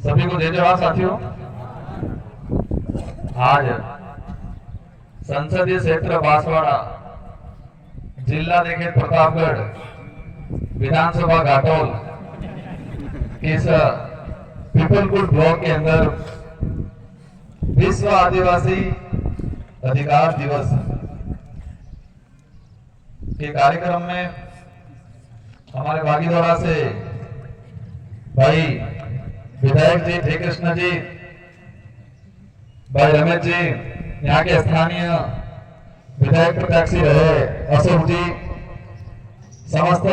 सभी को जय जवाहर साथियों। आज संसदीय क्षेत्र बांसवाड़ा, जिला देखें प्रतापगढ़, विधानसभा घाटोल के इस पीपलकुट ब्लॉक के अंदर विश्व आदिवासी अधिकार दिवस के कार्यक्रम में हमारे भागीदारा से भाई विधायक जी डी कृष्ण जी, भाई रमेश जी, यहाँ के स्थानीय विधायक प्रत्याशी रहे अशोक जी, समस्त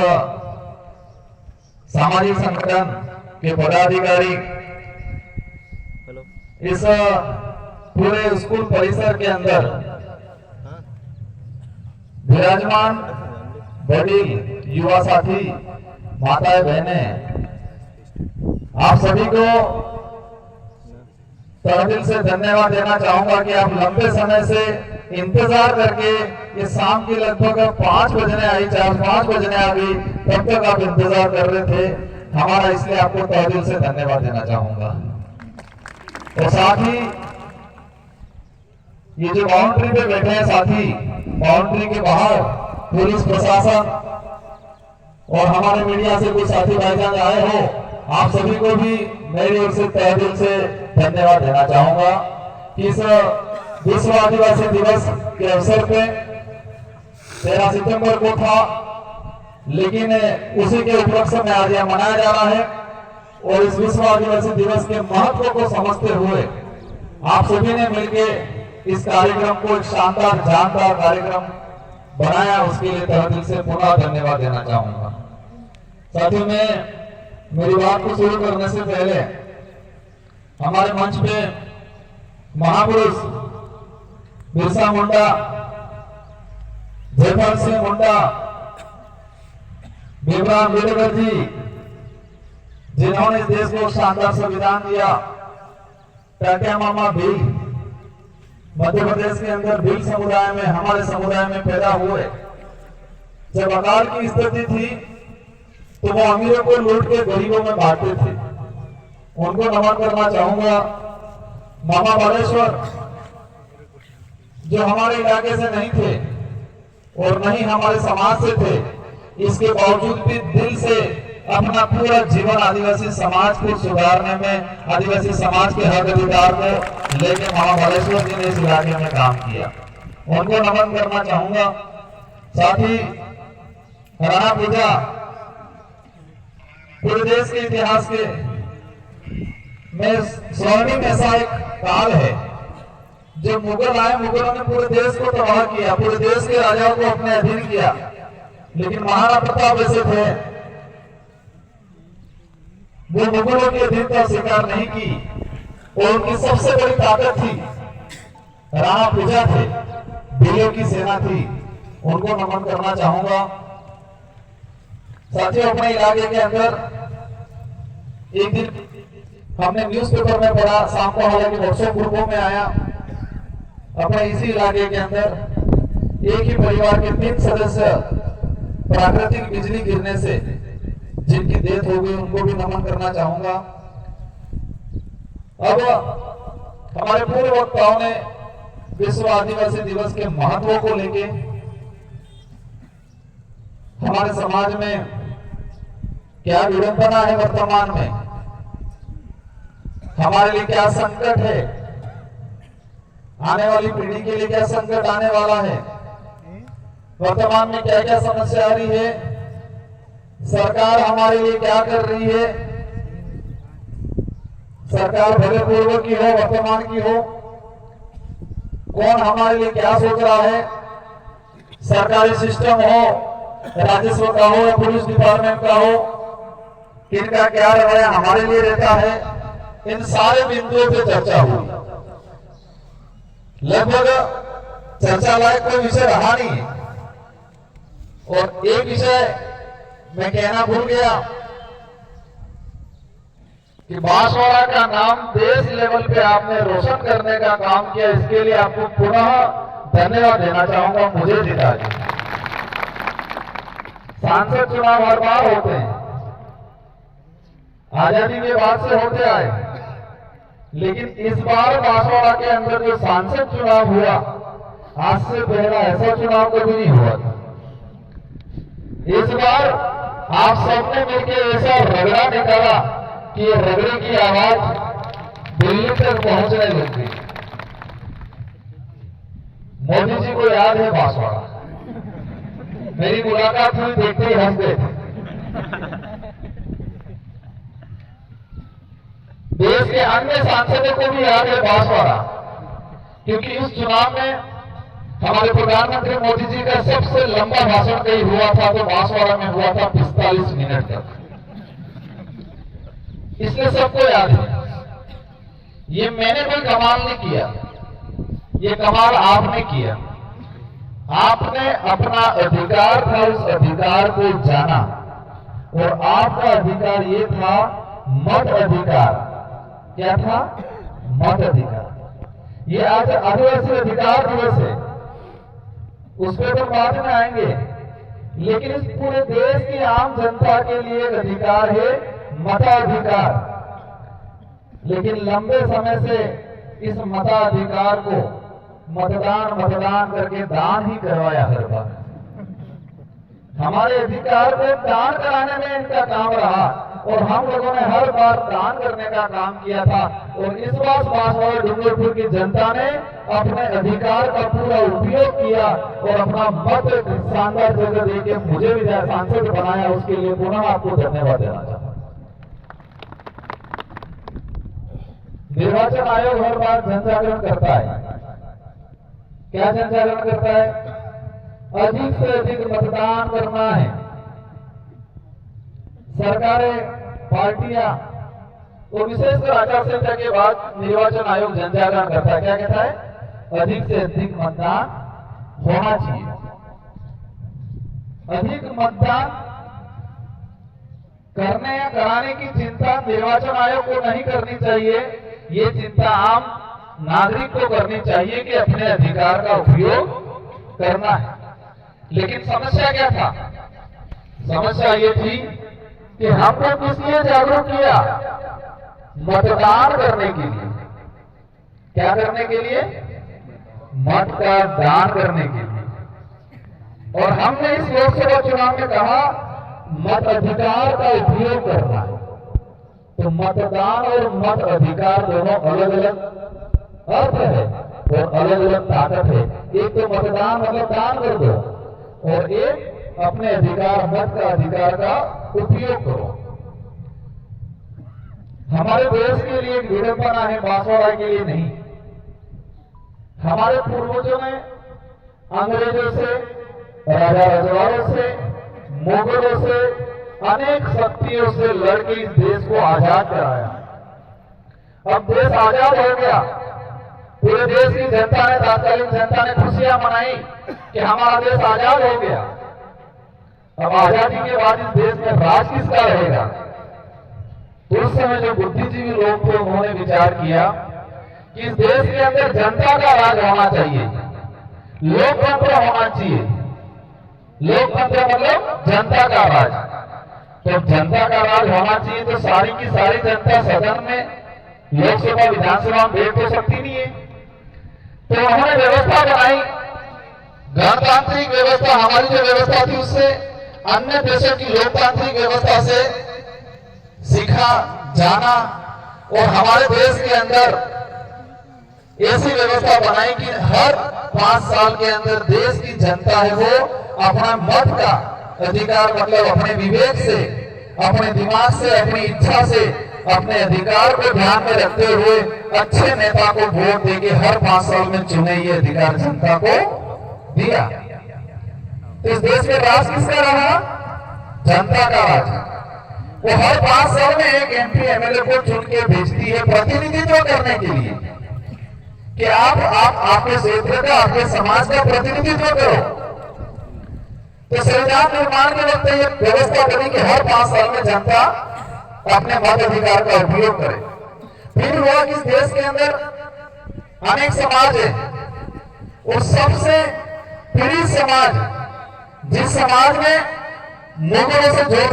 सामाजिक संगठन के पदाधिकारी, इस पूरे स्कूल परिसर के अंदर विराजमान वडील, युवा साथी, माताएं, बहनें, आप सभी को तहे दिल से धन्यवाद देना चाहूंगा कि आप लंबे समय से इंतजार करके ये शाम की लगभग 5 बजने आई, 4-5 बजने आ गई, तब तक आप इंतजार कर रहे थे हमारा, इसलिए आपको तहे दिल से धन्यवाद देना चाहूंगा। और साथ ही ये जो बाउंड्री पे बैठे हैं साथी, बाउंड्री के बाहर पुलिस प्रशासन और हमारे मीडिया से कुछ साथी भाईजान आए हो, आप सभी को भी मेरी ओर से तहे दिल से धन्यवाद देना चाहूंगा कि इस विश्व आदिवासी दिवस के अवसर पे 13 सितंबर को था, लेकिन उसी के उपलक्ष्य में आज यह मनाया जा रहा है। और इस विश्व आदिवासी दिवस के महत्व को समझते हुए आप सभी ने मिलकर इस कार्यक्रम को एक शानदार जानदार कार्यक्रम बनाया, उसके लिए तहे दिल से पुनः धन्यवाद देना चाहूंगा। साथियों, मैं मेरी बात को शुरू करने से पहले हमारे मंच पे महापुरुष बिरसा मुंडा, जयपाल सिंह मुंडा, भीमराव अम्बेडकर जी, जिन्होंने इस देश को शानदार संविधान दिया, टाटिया मामा भील मध्य प्रदेश के अंदर भील समुदाय में, हमारे समुदाय में पैदा हुए। जब अकाल की स्थिति थी तो वो अमीरों को लूट के गरीबों में बांटते थे, उनको नमन करना चाहूंगा। मामा बालेश्वर जो हमारे इलाके से नहीं थे और नहीं हमारे समाज से थे, इसके बावजूद भी दिल से अपना पूरा जीवन आदिवासी समाज को सुधारने में, आदिवासी समाज के हक अधिकार को लेकर मामा बालेश्वर जी ने इस इलाके में काम किया, उनको नमन करना चाहूंगा। साथ ही राणा पूजा पूरे देश के इतिहास के में स्वर्णिम ऐसा एक काल है, जब मुगल आए, मुगलों ने पूरे देश को तबाह किया, पूरे देश के राजाओं को अपने अधीन किया, लेकिन महाराणा प्रताप ऐसे थे, वो मुगलों की अधीनता स्वीकार नहीं की और उनकी सबसे बड़ी ताकत थी राणा पूजा थे, भीलों की सेना थी, उनको नमन करना चाहूंगा। साथियों, अपने इलाके के अंदर एक दिन हमने न्यूज़पेपर में पढ़ा, शाम को हालांकि व्हाट्सएप ग्रुपों में आया, अपने इसी इलाके के अंदर एक ही परिवार के 3 सदस्य प्राकृतिक बिजली गिरने से जिनकी डेथ हो गई, उनको भी नमन करना चाहूंगा। अब हमारे पूर्व वक्ताओं ने विश्व आदिवासी दिवस के महत्व को लेके, हमारे समाज में क्या विडंबना है वर्तमान में, हमारे लिए क्या संकट है, आने वाली पीढ़ी के लिए क्या संकट आने वाला है, वर्तमान में क्या क्या समस्या आ रही है, सरकार हमारे लिए क्या कर रही है, सरकार भले पूर्व की हो, वर्तमान की हो, कौन हमारे लिए क्या सोच रहा है, सरकारी सिस्टम हो, राजस्व का हो या पुलिस डिपार्टमेंट का हो, किनका क्या रवैया हमारे लिए रहता है, इन सारे बिंदुओं पे चर्चा हुई। लगभग चर्चा लायक कोई विषय रहा नहीं है। और एक विषय मैं कहना भूल गया कि बांसवाड़ा का नाम देश लेवल पे आपने रोशन करने का काम किया, इसके लिए आपको पुनः धन्यवाद देना चाहूंगा। मुझे जिता दी। सांसद चुनाव हर बार होते हैं, आजादी के बाद से होते आए, लेकिन इस बार बांसवाड़ा के अंदर जो सांसद चुनाव हुआ, आज से पहला ऐसा चुनाव कभी नहीं हुआ था। इस बार आप सबने मिलकर ऐसा रगड़ा निकाला कि ये रगड़े की आवाज दिल्ली तक पहुंचने लग गई। मोदी जी को याद है बांसवाड़ा, मेरी मुलाकात हुई, देखते ही हंस गए थे। देश के अन्य सांसदों को भी याद है बांसवाड़ा, क्योंकि इस चुनाव में हमारे प्रधानमंत्री मोदी जी का सबसे लंबा भाषण कहीं हुआ था तो बांसवाड़ा में हुआ था 45 मिनट तक। इसलिए सबको याद है। ये मैंने कोई कमाल नहीं किया, ये कमाल आपने किया। आपने अपना अधिकार था, उस अधिकार को जाना, और आपका अधिकार ये था मत अधिकार। क्या था? मत अधिकार। ये आज आदिवासी अधिकार दिवस है, उस पर तो बाद में आएंगे, लेकिन इस पूरे देश की आम जनता के लिए एक अधिकार है मताधिकार। लेकिन लंबे समय से इस मताधिकार को मतदान करके दान ही करवाया हर बार। हमारे अधिकार को दान कराने में इनका काम रहा, और हम लोगों ने हर बार दान करने का काम किया था। और इस बार बांसवाड़ा डूंगरपुर की जनता ने अपने अधिकार का पूरा उपयोग किया और अपना मत शानदार जगह देके मुझे भी सांसद बनाया। उसके लिए पुनः आपको धन्यवाद देना चाहता हूं। निर्वाचन आयोग हर बार जनजागरण करता है। क्या जनजागरण करता है? अधिक से अधिक मतदान करना है। सरकारें, पार्टियां, और विशेषकर आचार संहिता के बाद निर्वाचन आयोग जनजागरण करता है। क्या कहता है? अधिक से अधिक मतदान होना चाहिए। अधिक मतदान करने या कराने की चिंता निर्वाचन आयोग को नहीं करनी चाहिए। ये चिंता आम नागरिक को करनी चाहिए कि अपने अधिकार का उपयोग करना है। लेकिन समस्या क्या था? समस्या ये थी कि हमको किस लिए जागरूक किया? मतदान करने के लिए। क्या करने के लिए? मत का दान करने के लिए। और हमने इस लोकसभा चुनाव में कहा मत अधिकार का उपयोग करना है। तो मतदान और मत अधिकार दोनों अलग अलग अर्थ है और अलग अलग ताकत है। एक तो मतदान मतलब दान कर दो, और एक अपने अधिकार, मत का अधिकार का उपयोग करो। हमारे देश के लिए विडंबना है, बांसवाड़ा के लिए नहीं। हमारे पूर्वजों ने अंग्रेजों से, राजा रजवाड़ों से, मुगलों से, अनेक शक्तियों से लड़के इस देश को आजाद कराया। अब देश आजाद हो गया। पूरे देश की जनता ने, तत्कालीन जनता ने खुशियां मनाई कि हमारा देश आजाद हो गया। अब आजादी के बाद इस देश में राज किसका रहेगा? तो उस समय जो बुद्धिजीवी लोग थे उन्होंने विचार किया कि इस देश के अंदर जनता का राज होना चाहिए, लोकतंत्र होना चाहिए। लोकतंत्र मतलब जनता का राज। तो जनता का राज होना चाहिए तो सारी की सारी जनता सदन में, लोकसभा विधानसभा में बैठ तो सकती नहीं है। तो उन्होंने व्यवस्था बनाई, गणतांत्रिक व्यवस्था। हमारी जो व्यवस्था थी उससे अन्य देशों की लोकतांत्रिक व्यवस्था से सीखा जाना, और हमारे देश के अंदर ऐसी व्यवस्था बनाई कि हर 5 साल के अंदर देश की जनता है वो अपना मत का अधिकार, मतलब अपने विवेक से, अपने दिमाग से, अपनी इच्छा से, अपने अधिकार को ध्यान में रखते हुए अच्छे नेता को वोट देके हर 5 साल में चुने, ये अधिकार जनता को दिया। तो इस देश में राज किसका रहा? जनता का राज। वो हर 5 साल में एक MP MLA को चुन के भेजती है प्रतिनिधित्व करने के लिए कि आप आपके क्षेत्र का, आपके समाज का प्रतिनिधित्व करो। तो संविधान निर्माण के वक्त ये व्यवस्था बनी कि हर 5 साल में जनता अपने मत अधिकार का उपयोग करे। फिर हुआ कि इस देश के अंदर अनेक समाज है, और सबसे पीड़ित समाज, जिस समाज में मुगलों से जोड़